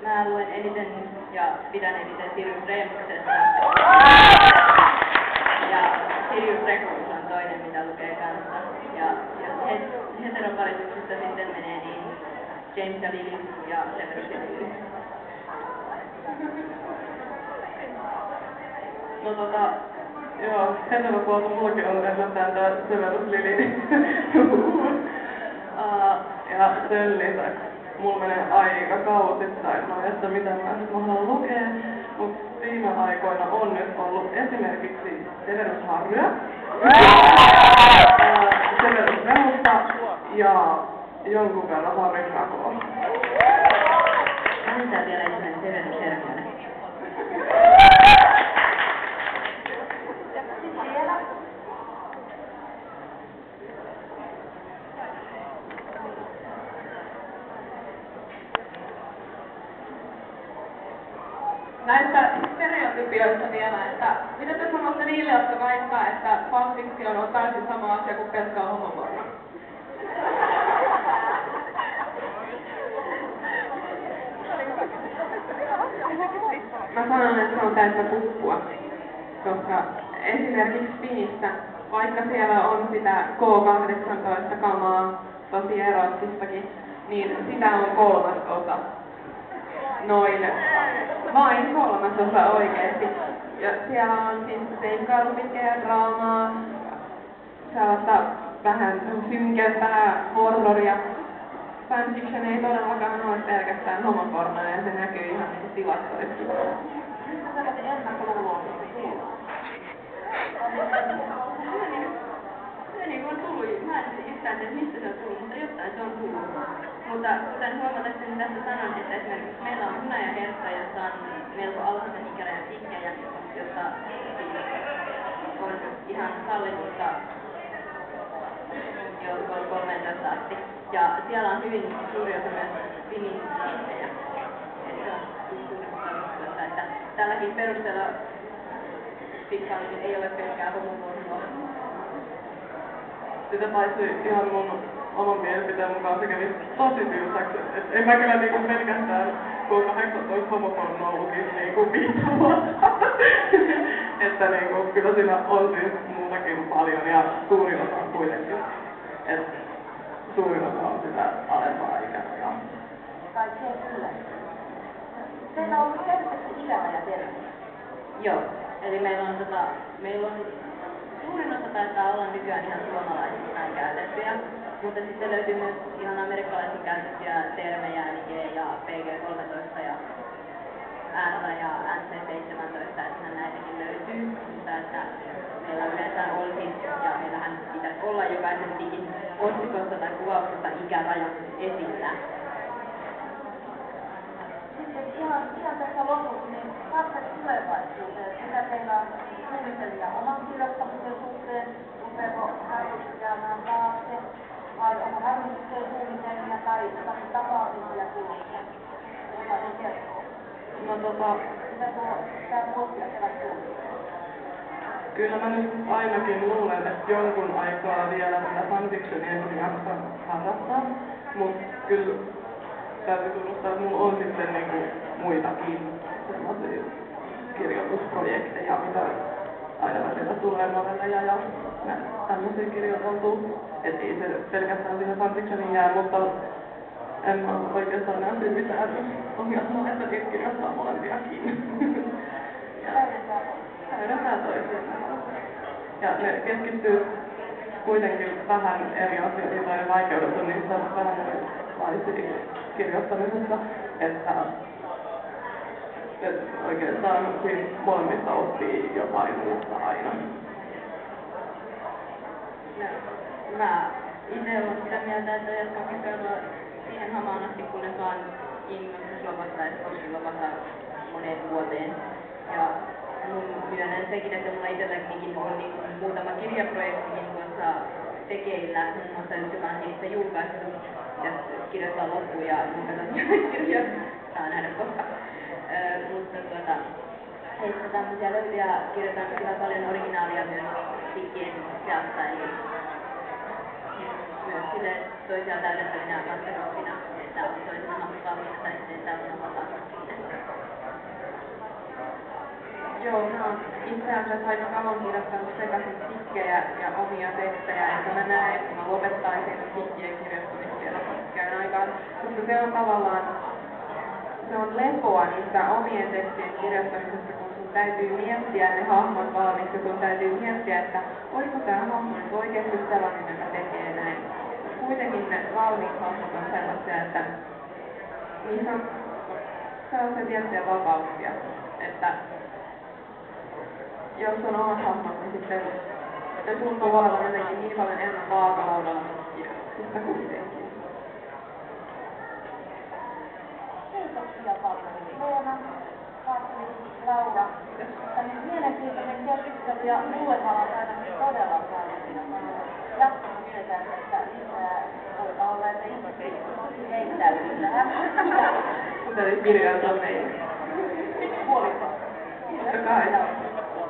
Mä luen eniten ja pidän eniten Sirius Remuksesta. Ja Sirius Reclus on toinen, mitä lukee kanssa. Ja jos heteroparituksesta sitten menee, niin James ja Lily ja Severus ja Lily. Joo, heteropuolta mullakin on ennättäen tää Severus Lily. Ja sen lisäksi mulla menee aika kauasittain monesta, mitä mä nyt haluan lukea, mut viime aikoina on nyt ollut esimerkiksi Severus Harryä, Severus Remusta ja jonkun verran Harry Dracoa. Annetaan vielä ensimmäinen Severus Hermione. Näistä stereotypioista vielä, että mitä te sanotte niille, jotka väittää, että fanfiction on täysin sama asia kuin pelkkää homoporno? Mä sanon, että se on täyttä puppua, koska esimerkiksi Spinissä, vaikka siellä on sitä K18-kamaa, tosi eroottistakin, niin sitä on 1/3. Noin vain 1/3 oikeesti. Ja siellä on siis seikkailupitkää draamaa, sellaista vähän synkempää horroria. Fanfiction ei todellakaan ole pelkästään homopornoa ja se näkyy ihan tilastoissa. Mitä sellainen ennakkoluulo se on tullut, mä en yhtään tiedä mistä se on tullut, mutta jostain se on tullut. Mutta kuten huomattiin tässä sanon, että esimerkiksi meillä on Huna ja Hertta, jossa on melko alhaisen ikärajan sikkejä, jossa on ihan sallitusta jo 13 asti. Ja siellä on hyvin suuri osa myös Spinin sikkejä. Että tälläkin perusteella fiksaalisuus ei ole pelkkää homopornoa. Sitä paitsi ihan mun oman mielipiteen mukaan se kävi tosi tylsäksi. En mä kyllä niinku pelkästään K18 homopornoa lukisi niinku 5 vuotta. Että niinku kyllä siinä on siis muutakin paljon ja suurin osa on kuitenkin. Et suurin osa on sitä alempaa ikärajaa. Kaikkea kyllä. Meillä on ollut käytetty ikäraja termi. Joo, eli meillä on suurin osa taitaa olla nykyään ihan suomalaisittain käytettyjä, mutta sitten löytyy myös ihan amerikkalaisiin käytettyjä termejä, eli G ja PG-13 ja R ja NC-17, että näitäkin löytyy, mutta että meillä yleensä olisi, ja meillähän pitäisi olla jokaisen digin otsikossa tai kuvauksessa ikäraja esillä. Ihan tässä lopussa, niin katsotaan tulevaisuuteen, mitä teillä on suunnitelmia oman kirjoittamisen suhteen, rupeako harjoitus jäämään taakse, vai onko harjoituksen suunnitelmia tai jotakin tapaamisia tulossa, jota se kertoo? Mitä tämä vuosi ja kevät suunnitelma? Kyllä mä nyt ainakin luulen, että jonkun aikaa vielä tätä fanfictionia en jaksa harrastaa, mutta kyllä täytyy tunnustaa, että mulla on sitten niinku muitakin sellaisia kirjoitusprojekteja, mitä aina välillä tulee novelleja ja tämmöisiä kirjoiteltua. Et ei se pelkästään siihen fanfictionin jää, mutta en mä oikeastaan nähnyt mitään ongelmaa, että niitä kirjoittaa molempiakin. Täydentää toisiaan. Ja ne keskittyy kuitenkin vähän eri asioihin, tai ne vaikeudet on niissä vähän erilaisia kirjoittamisessa, että oikeastaan siinä molemmista oppii jotain uutta aina. Mä itse olen sitä mieltä, että jatkan kirjoitella siihen hamaan asti, kunnes vaan innostuslopasta tai koskilopasta moneen vuoteen. Ja myönnän sekin, että mulla itselläkin on niin muutama kirjaprojektikin tuossa tekeillä, muun muassa joka on niistä julkaistu ja kirjoittaa loppuun ja julkaista kirjoja, saa nähdä kohta. Mutta että tämmöisiä löytyy ja kirjoitan kyllä paljon originaalia myös diggien seassa, eli myös sille toisiaan täydentävinä masteroppina. että olisi hankkaa mistä ettei täysin vata. Joo, mä oon itse asiassa aika kauan kirjoittanut sekaisin tikkejä ja omia tekstejä, että mä näen, että mä lopettaisin tikkien kirjoittamista pitkään aikaan, koska se on tavallaan, se on lepoa niistä omien tekstien kirjoittamisesta, kun sun täytyy miettiä ne hahmot valmiiksi, sun täytyy miettiä, että olisiko tää hahmo nyt oikeesti sellainen, joka tekee näin. Kuitenkin ne valmiit hahmot on sellaisia, että niissä on sellaisia tiettyjä vapauksia, että jos on omat hahmot, niin sitten se tuntuu olevan jotenkin niin paljon enemmän vaakalaudalla kirjoituksesta kuitenkin. Kiitoksia paljon Leena, Katri, Laura. Tämä on mielenkiintoinen keskustelu ja mulle haluan ainakin todella paljon. Ja mä jatkanut sitä, että lisää voi olla, että ihmiset heittäytyy tähän. Kuten nyt kirjoittaa meille. Puolista. Totta kai.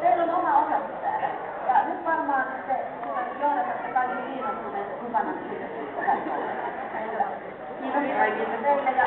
Teillä on oma osasto täällä. Ja nyt varmaan te johdatte kaikki kiinnostuneet mukana siitä tähän. Kiitos kaikille teille ja